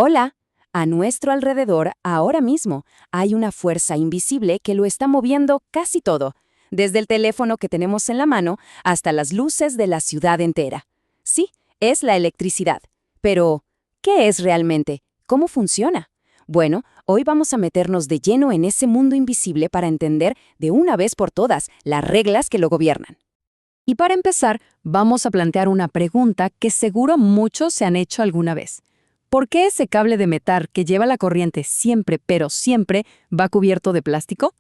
Hola. A nuestro alrededor, ahora mismo, hay una fuerza invisible que lo está moviendo casi todo, desde el teléfono que tenemos en la mano hasta las luces de la ciudad entera. Sí, es la electricidad. Pero, ¿qué es realmente? ¿Cómo funciona? Bueno, hoy vamos a meternos de lleno en ese mundo invisible para entender de una vez por todas las reglas que lo gobiernan. Y para empezar, vamos a plantear una pregunta que seguro muchos se han hecho alguna vez. ¿Por qué ese cable de metal que lleva la corriente siempre, pero siempre, va cubierto de plástico?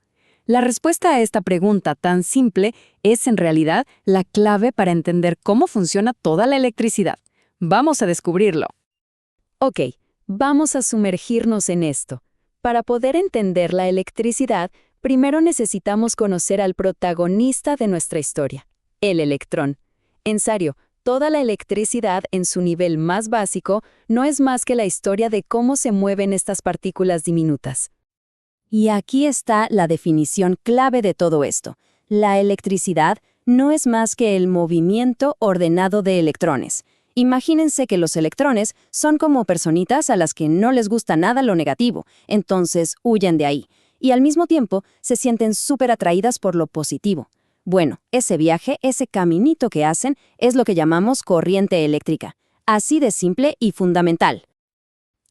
La respuesta a esta pregunta tan simple es en realidad la clave para entender cómo funciona toda la electricidad. Vamos a descubrirlo. Ok, vamos a sumergirnos en esto. Para poder entender la electricidad, primero necesitamos conocer al protagonista de nuestra historia, el electrón. En serio, toda la electricidad en su nivel más básico no es más que la historia de cómo se mueven estas partículas diminutas. Y aquí está la definición clave de todo esto. La electricidad no es más que el movimiento ordenado de electrones. Imagínense que los electrones son como personitas a las que no les gusta nada lo negativo, entonces huyen de ahí, y al mismo tiempo se sienten súper atraídas por lo positivo. Bueno, ese viaje, ese caminito que hacen, es lo que llamamos corriente eléctrica. Así de simple y fundamental.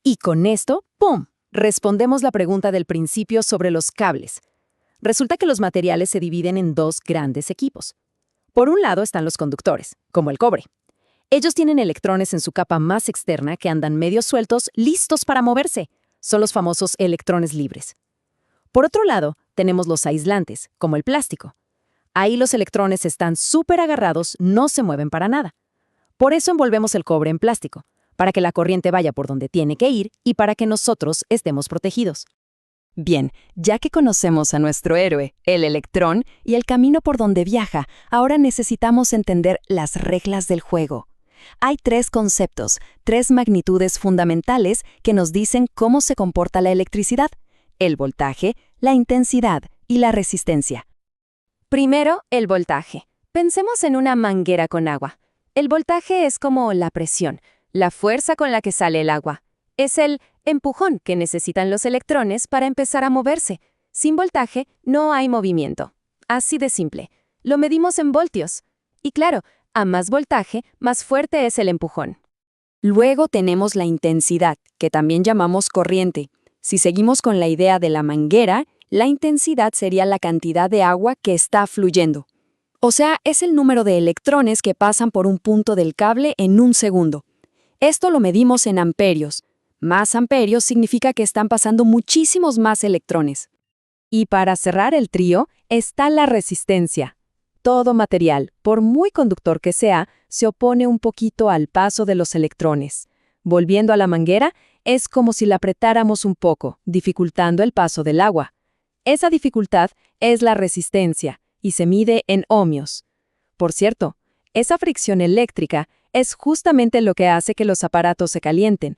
Y con esto, ¡pum!, respondemos la pregunta del principio sobre los cables. Resulta que los materiales se dividen en dos grandes equipos. Por un lado están los conductores, como el cobre. Ellos tienen electrones en su capa más externa que andan medio sueltos, listos para moverse. Son los famosos electrones libres. Por otro lado, tenemos los aislantes, como el plástico. Ahí los electrones están súper agarrados, no se mueven para nada. Por eso envolvemos el cobre en plástico, para que la corriente vaya por donde tiene que ir y para que nosotros estemos protegidos. Bien, ya que conocemos a nuestro héroe, el electrón, y el camino por donde viaja, ahora necesitamos entender las reglas del juego. Hay tres conceptos, tres magnitudes fundamentales que nos dicen cómo se comporta la electricidad: el voltaje, la intensidad y la resistencia. Primero, el voltaje. Pensemos en una manguera con agua. El voltaje es como la presión, la fuerza con la que sale el agua. Es el empujón que necesitan los electrones para empezar a moverse. Sin voltaje, no hay movimiento. Así de simple. Lo medimos en voltios. Y claro, a más voltaje, más fuerte es el empujón. Luego tenemos la intensidad, que también llamamos corriente. Si seguimos con la idea de la manguera, la intensidad sería la cantidad de agua que está fluyendo. O sea, es el número de electrones que pasan por un punto del cable en un segundo. Esto lo medimos en amperios. Más amperios significa que están pasando muchísimos más electrones. Y para cerrar el trío está la resistencia. Todo material, por muy conductor que sea, se opone un poquito al paso de los electrones. Volviendo a la manguera, es como si la apretáramos un poco, dificultando el paso del agua. Esa dificultad es la resistencia y se mide en ohmios. Por cierto, esa fricción eléctrica es justamente lo que hace que los aparatos se calienten.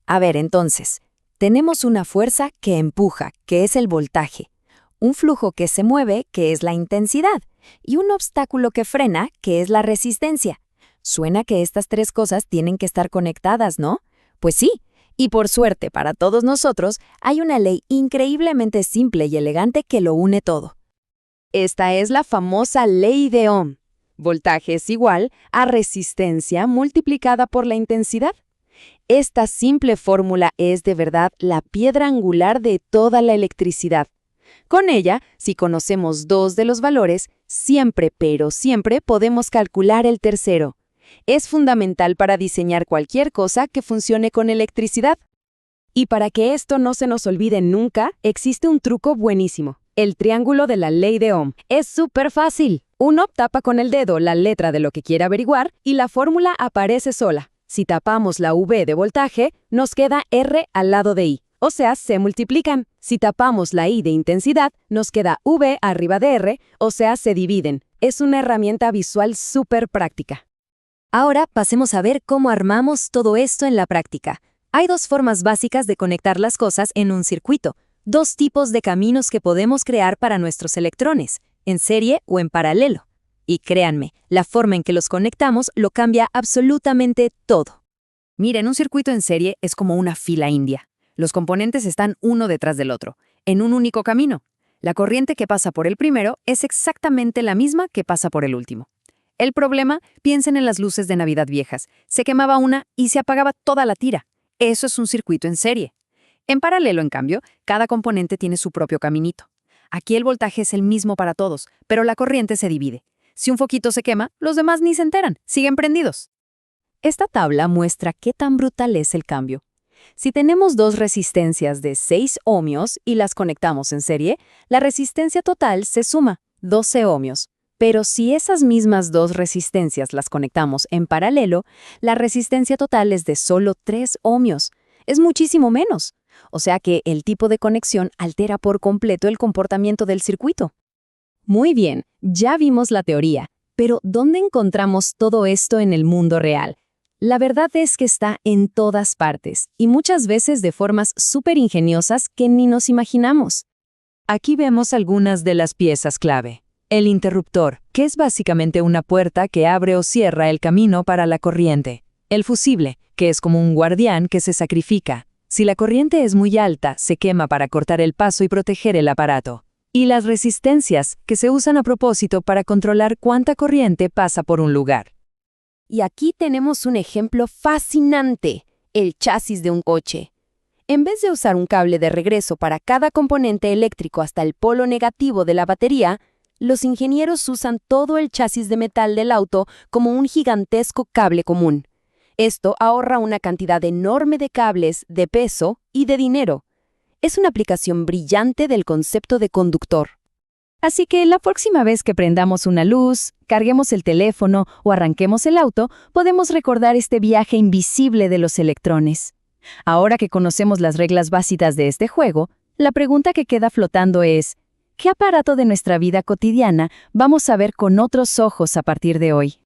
A ver, entonces, tenemos una fuerza que empuja, que es el voltaje, un flujo que se mueve, que es la intensidad, y un obstáculo que frena, que es la resistencia. Suena que estas tres cosas tienen que estar conectadas, ¿no? Pues sí. Y por suerte para todos nosotros, hay una ley increíblemente simple y elegante que lo une todo. Esta es la famosa ley de Ohm. Voltaje es igual a resistencia multiplicada por la intensidad. Esta simple fórmula es de verdad la piedra angular de toda la electricidad. Con ella, si conocemos dos de los valores, siempre, pero siempre podemos calcular el tercero. Es fundamental para diseñar cualquier cosa que funcione con electricidad. Y para que esto no se nos olvide nunca, existe un truco buenísimo: el triángulo de la ley de Ohm. Es súper fácil. Uno tapa con el dedo la letra de lo que quiere averiguar y la fórmula aparece sola. Si tapamos la V de voltaje, nos queda R al lado de I. O sea, se multiplican. Si tapamos la I de intensidad, nos queda V arriba de R, o sea, se dividen. Es una herramienta visual súper práctica. Ahora pasemos a ver cómo armamos todo esto en la práctica. Hay dos formas básicas de conectar las cosas en un circuito, dos tipos de caminos que podemos crear para nuestros electrones, en serie o en paralelo. Y créanme, la forma en que los conectamos lo cambia absolutamente todo. Mira, en un circuito en serie es como una fila india. Los componentes están uno detrás del otro, en un único camino. La corriente que pasa por el primero es exactamente la misma que pasa por el último. El problema, piensen en las luces de Navidad viejas. Se quemaba una y se apagaba toda la tira. Eso es un circuito en serie. En paralelo, en cambio, cada componente tiene su propio caminito. Aquí el voltaje es el mismo para todos, pero la corriente se divide. Si un foquito se quema, los demás ni se enteran, siguen prendidos. Esta tabla muestra qué tan brutal es el cambio. Si tenemos dos resistencias de 6 ohmios y las conectamos en serie, la resistencia total se suma, 12 ohmios. Pero si esas mismas dos resistencias las conectamos en paralelo, la resistencia total es de solo 3 ohmios. Es muchísimo menos. O sea que el tipo de conexión altera por completo el comportamiento del circuito. Muy bien, ya vimos la teoría, pero ¿dónde encontramos todo esto en el mundo real? La verdad es que está en todas partes, y muchas veces de formas súper ingeniosas que ni nos imaginamos. Aquí vemos algunas de las piezas clave. El interruptor, que es básicamente una puerta que abre o cierra el camino para la corriente. El fusible, que es como un guardián que se sacrifica. Si la corriente es muy alta, se quema para cortar el paso y proteger el aparato. Y las resistencias, que se usan a propósito para controlar cuánta corriente pasa por un lugar. Y aquí tenemos un ejemplo fascinante, el chasis de un coche. En vez de usar un cable de regreso para cada componente eléctrico hasta el polo negativo de la batería, los ingenieros usan todo el chasis de metal del auto como un gigantesco cable común. Esto ahorra una cantidad enorme de cables, de peso y de dinero. Es una aplicación brillante del concepto de conductor. Así que la próxima vez que prendamos una luz, carguemos el teléfono o arranquemos el auto, podemos recordar este viaje invisible de los electrones. Ahora que conocemos las reglas básicas de este juego, la pregunta que queda flotando es, ¿qué aparato de nuestra vida cotidiana vamos a ver con otros ojos a partir de hoy?